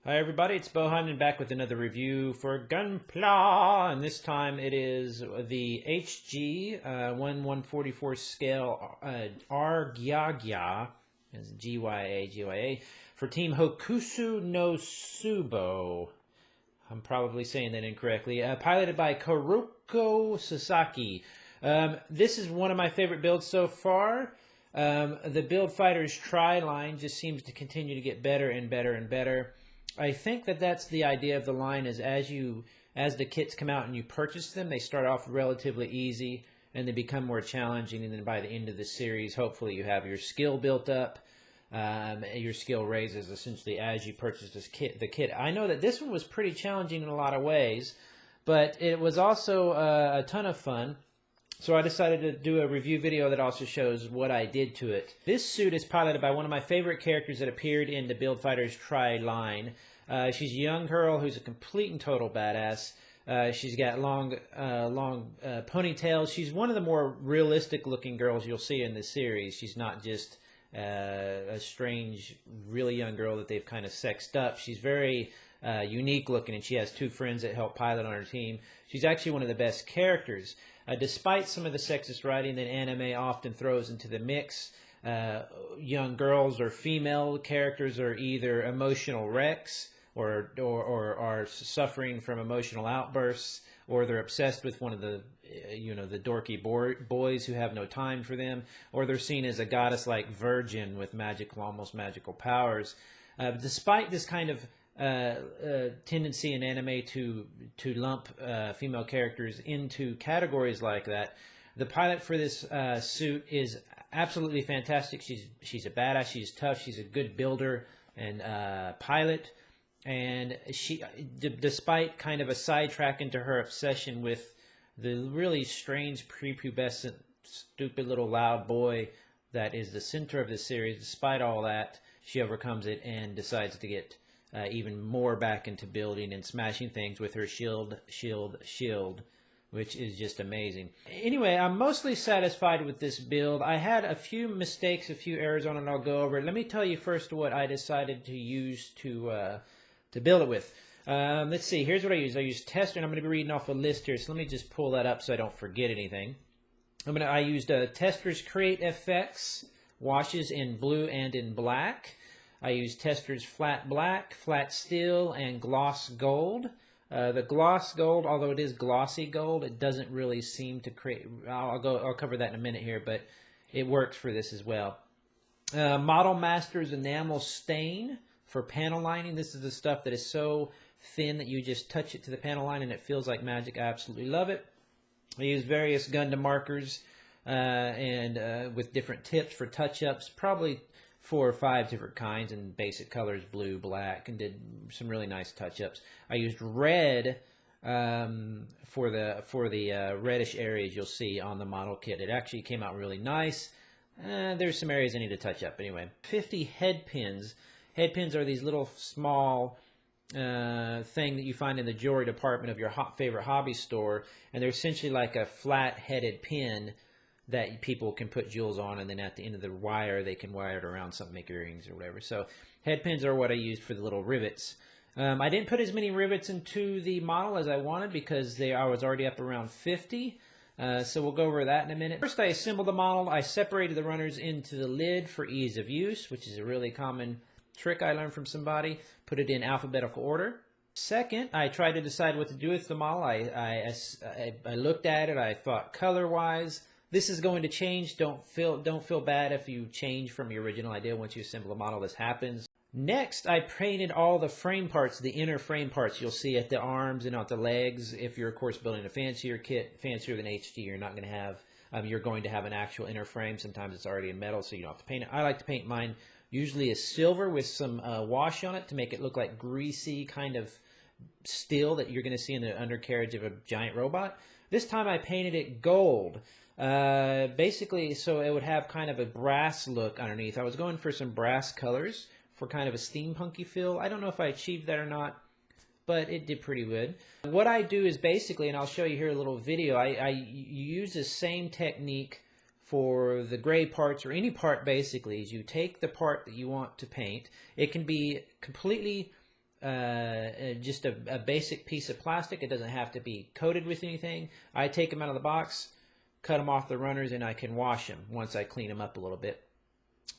Hi everybody, it's beau-hindman back with another review for Gunpla, and this time it is the HG 1/144 scale R-Gyagya, as Gya, for Team Hokusu no Subo. I'm probably saying that incorrectly. Piloted by Kuroko Sasaki. This is one of my favorite builds so far. The Build Fighters tri-line just seems to continue to get better and better and better. I think that that's the idea of the line, is as the kits come out and you purchase them, they start off relatively easy and they become more challenging, and then by the end of the series, hopefully you have your skill built up. Your skill raises essentially as you purchase the kit. I know that this one was pretty challenging in a lot of ways, but it was also a ton of fun. So I decided to do a review video that also shows what I did to it. This suit is piloted by one of my favorite characters that appeared in the Build Fighters tri-line. She's a young girl who's a complete and total badass. She's got long ponytails. She's one of the more realistic looking girls you'll see in this series. She's not just a strange, really young girl that they've kind of sexed up. She's very unique looking, and she has two friends that help pilot on her team. She's actually one of the best characters. Despite some of the sexist writing that anime often throws into the mix, young girls or female characters are either emotional wrecks or are suffering from emotional outbursts, or they're obsessed with one of the the dorky boys who have no time for them, or they're seen as a goddess-like virgin with almost magical powers. Despite this kind of tendency in anime to lump female characters into categories like that, the pilot for this suit is absolutely fantastic. She's a badass. She's tough. She's a good builder and pilot. And she, despite kind of a sidetrack into her obsession with the really strange, prepubescent, stupid little loud boy that is the center of the series, despite all that, she overcomes it and decides to get even more back into building and smashing things with her shield, which is just amazing. Anyway, I'm mostly satisfied with this build. I had a few mistakes, a few errors on it, and I'll go over it. Let me tell you first what I decided to use to build it with. Let's see, here's what I used. I used Testor, and I'm going to be reading off a list here, so let me just pull that up so I don't forget anything. I used Testor's CreateFX washes in blue and in black. I used Testor's flat black, flat steel, and gloss gold. The gloss gold, although it is glossy gold, it doesn't really seem to create. I'll cover that in a minute here, but it works for this as well. Model Master's Enamel stain for panel lining. This is the stuff that is so thin that you just touch it to the panel line and it feels like magic. I absolutely love it. I used various Gundam markers and with different tips for touch-ups, probably 4 or 5 different kinds in basic colors, blue, black, and did some really nice touch-ups. I used red for the reddish areas you'll see on the model kit. It actually came out really nice. There's some areas I need to touch up. Anyway, 50 headpins. Headpins are these little small thing that you find in the jewelry department of your favorite hobby store, and they're essentially like a flat-headed pin that people can put jewels on, and then at the end of the wire, they can wire it around something, make earrings or whatever. So headpins are what I used for the little rivets. I didn't put as many rivets into the model as I wanted because I was already up around 50. So we'll go over that in a minute. First, I assembled the model. I separated the runners into the lid for ease of use, which is a really common trick I learned from somebody. Put it in alphabetical order. Second, I tried to decide what to do with the model. I looked at it. I thought color-wise, this is going to change. Don't feel bad if you change from your original idea once you assemble a model. This happens. Next, I painted all the frame parts, the inner frame parts you'll see at the arms and at the legs. If you're, of course, building a fancier kit, fancier than HG, you're not going to have. You're going to have an actual inner frame. Sometimes it's already in metal, so you don't have to paint it. I like to paint mine usually as silver with some wash on it to make it look like greasy kind of steel that you're going to see in the undercarriage of a giant robot. This time I painted it gold. Basically, so it would have kind of a brass look underneath. I was going for some brass colors for kind of a steampunky feel. I don't know if I achieved that or not, but it did pretty good. What I do is basically, and I'll show you here a little video, I use the same technique for the gray parts or any part basically. Is you take the part that you want to paint. It can be completely just a basic piece of plastic. It doesn't have to be coated with anything. I take them out of the box, cut them off the runners, and I can wash them once I clean them up a little bit,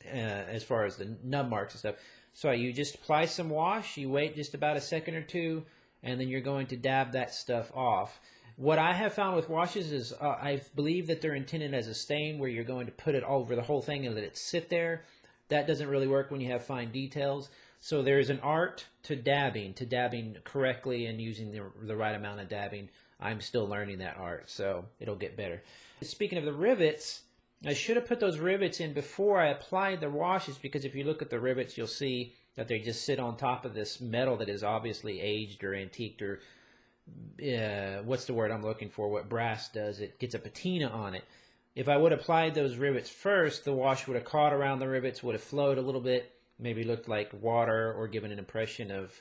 as far as the nub marks and stuff. So you just apply some wash, you wait just about a second or two, and then you're going to dab that stuff off. What I have found with washes is I believe that they're intended as a stain where you're going to put it over the whole thing and let it sit there. That doesn't really work when you have fine details. So there's an art to dabbing correctly and using the right amount of dabbing. I'm still learning that art, so it'll get better. Speaking of the rivets, I should have put those rivets in before I applied the washes, because if you look at the rivets, you'll see that they just sit on top of this metal that is obviously aged or antiqued, or what's the word I'm looking for? What brass does, it gets a patina on it. If I would have applied those rivets first, the wash would have caught around the rivets, would have flowed a little bit, maybe looked like water, or given an impression of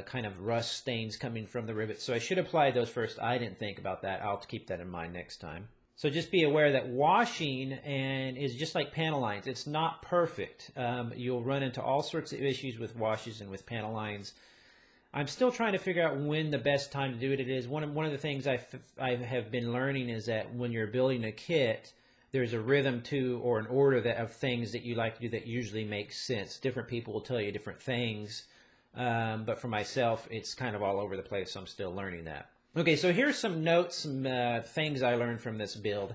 kind of rust stains coming from the rivets. So I should apply those first. I didn't think about that. I'll keep that in mind next time. So just be aware that washing is just like panel lines. It's not perfect. You'll run into all sorts of issues with washes and with panel lines. I'm still trying to figure out when the best time to do it is. One of the things I have been learning is that when you're building a kit, there's a rhythm to, or an order of things that you like to do that usually makes sense. Different people will tell you different things, but for myself, it's kind of all over the place, so I'm still learning that. Okay, so here's some notes, some things I learned from this build.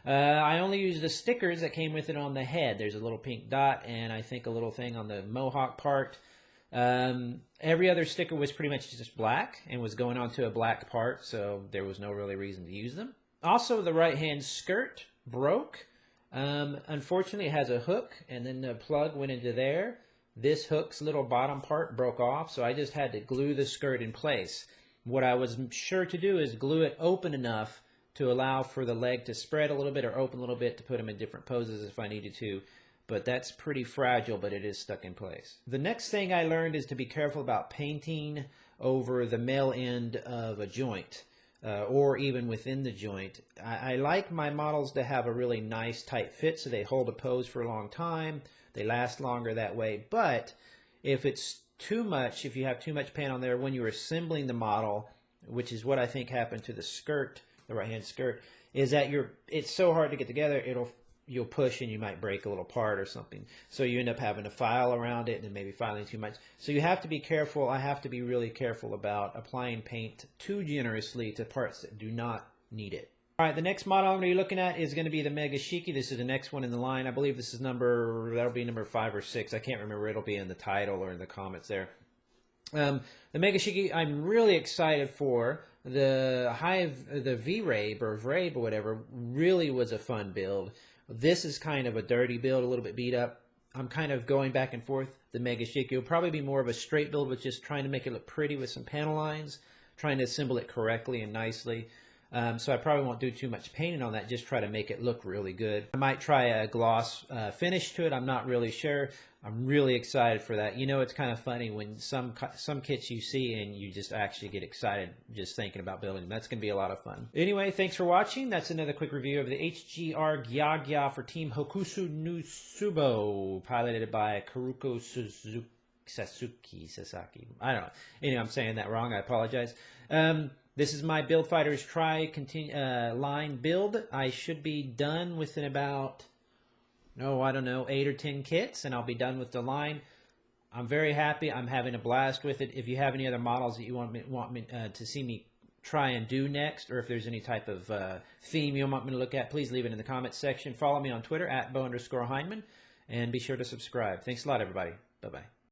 I only used the stickers that came with it on the head. There's a little pink dot and I think a little thing on the mohawk part. Every other sticker was pretty much just black and was going onto a black part, so there was no really reason to use them. Also, the right-hand skirt broke. Unfortunately, it has a hook, and then the plug went into there. This hook's little bottom part broke off, so I just had to glue the skirt in place. What I was sure to do is glue it open enough to allow for the leg to spread a little bit or open a little bit to put them in different poses if I needed to. But that's pretty fragile, but it is stuck in place. The next thing I learned is to be careful about painting over the male end of a joint, or even within the joint. I like my models to have a really nice tight fit so they hold a pose for a long time. They last longer that way. But if it's too much, if you have too much paint on there when you're assembling the model, which is what I think happened to the skirt, the right-hand skirt, is that it's so hard to get together, you'll push and you might break a little part or something. So you end up having to file around it and maybe filing too much. So you have to be careful. I have to be really careful about applying paint too generously to parts that do not need it. All right, the next model I'm going to be looking at is going to be the Mega Shiki. This is the next one in the line. I believe this is that'll be number 5 or 6. I can't remember. It'll be in the title or in the comments there. The Mega Shiki, I'm really excited for. The V-Rabe or Vrabe or whatever really was a fun build. This is kind of a dirty build, a little bit beat up. I'm kind of going back and forth. The Mega Shiki will probably be more of a straight build with just trying to make it look pretty with some panel lines, trying to assemble it correctly and nicely. So I probably won't do too much painting on that, just try to make it look really good. I might try a gloss finish to it. I'm not really sure. I'm really excited for that. You know, it's kind of funny when some kits you see and you just actually get excited just thinking about building them. That's going to be a lot of fun. Anyway, thanks for watching. That's another quick review of the R-Gyagya for Team Hokusu no Tsubo, piloted by Karuko Sasaki. I don't know. Anyway, I'm saying that wrong. I apologize. This is my Build Fighters line build. I should be done within about, I don't know, 8 or 10 kits, and I'll be done with the line. I'm very happy. I'm having a blast with it. If you have any other models that you want me to see me try and do next, or if there's any type of theme you want me to look at, please leave it in the comments section. Follow me on Twitter at @beau_hindman, and be sure to subscribe. Thanks a lot, everybody. Bye-bye.